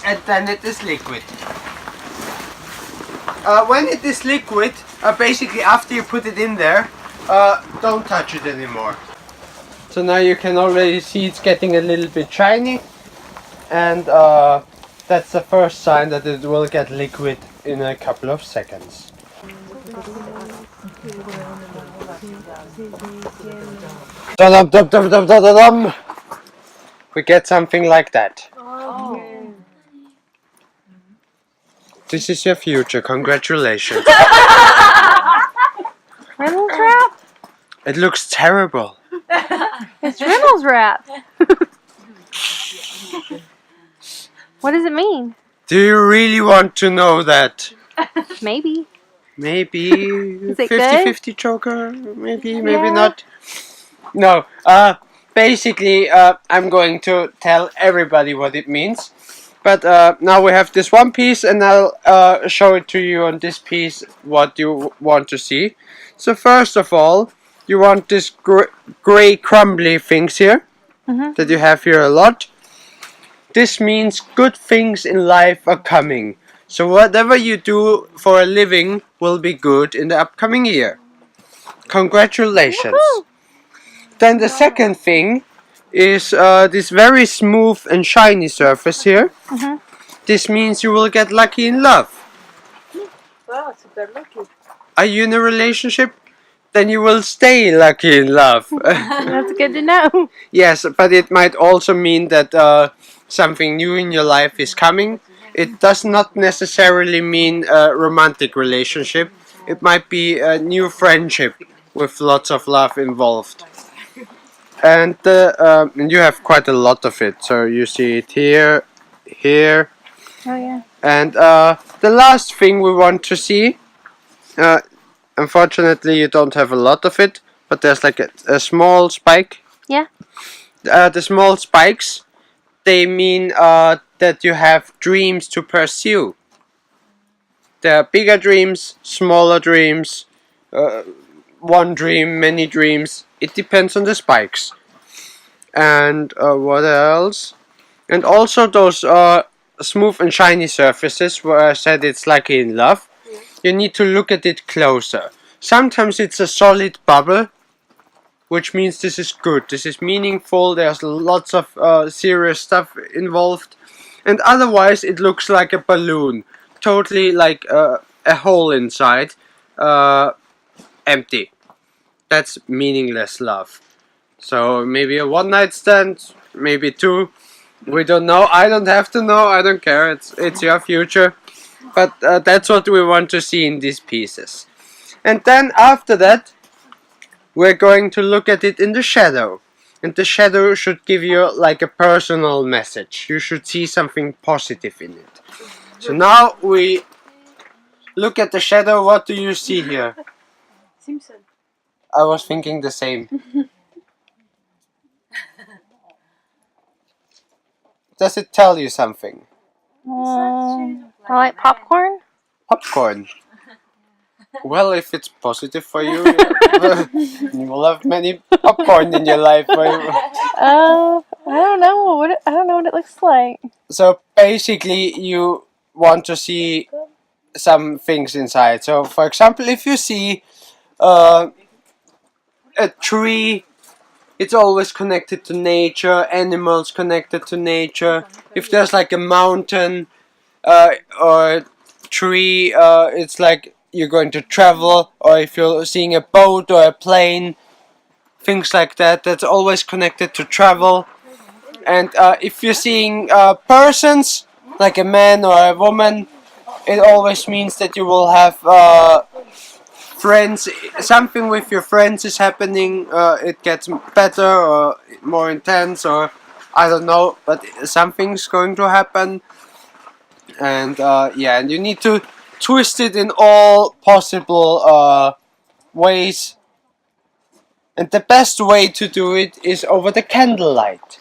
and then it is liquid. When it is liquid, basically after you put it in there, don't touch it anymore. So now you can already see it's getting a little bit shiny, and that's the first sign that it will get liquid in a couple of seconds. Dum-dum-dum-dum-dum-dum-dum. We get something like that. Oh. This is your future. Congratulations. Reynolds wrap? It looks terrible. It's Reynolds wrap. What does it mean? Do you really want to know that? Maybe. Maybe 50-50 joker? Maybe not. No, basically I'm going to tell everybody what it means. But now we have this one piece, and I'll show it to you on this piece what you want to see. So first of all, you want this gray crumbly things here, that you have here a lot. This means good things in life are coming. So whatever you do for a living will be good in the upcoming year. Congratulations. Woohoo! Then the second thing is this very smooth and shiny surface here. This means you will get lucky in love. Wow, super lucky. Are you in a relationship? Then you will stay lucky in love. That's good to know. Yes, but it might also mean that something new in your life is coming. It does not necessarily mean a romantic relationship. It might be a new friendship with lots of love involved. And you have quite a lot of it. So you see it here, here. Oh yeah. And the last thing we want to see, unfortunately you don't have a lot of it, but there's like a small spike. Yeah. The small spikes, they mean that you have dreams to pursue. There are bigger dreams, smaller dreams, one dream, many dreams. It depends on the spikes. And what else? And also those smooth and shiny surfaces where I said it's like in love. You need to look at it closer. Sometimes it's a solid bubble, which means this is good, this is meaningful, there's lots of serious stuff involved. And otherwise it looks like a balloon, totally like a hole inside, empty. That's meaningless love. So maybe a one night stand, maybe two. We don't know. I don't have to know. I don't care. It's your future. But that's what we want to see in these pieces. And then after that, we're going to look at it in the shadow. And the shadow should give you like a personal message. You should see something positive in it. So now we look at the shadow. What do you see here? Simpson. I was thinking the same. Does it tell you something? I like popcorn. Popcorn. Well, if it's positive for you, you will have many popcorn in your life. I don't know. I don't know what it looks like. So basically, you want to see some things inside. So, for example, if you see a tree, it's always connected to nature. Animals connected to nature. If there's like a mountain or a tree, it's like you're going to travel. Or if you're seeing a boat or a plane, things like that, that's always connected to travel. And if you're seeing persons, like a man or a woman, it always means that you will have friends. Something with your friends is happening. It gets better or more intense, or I don't know, but something's going to happen. And yeah, and you need to twist it in all possible ways. And the best way to do it is over the candlelight.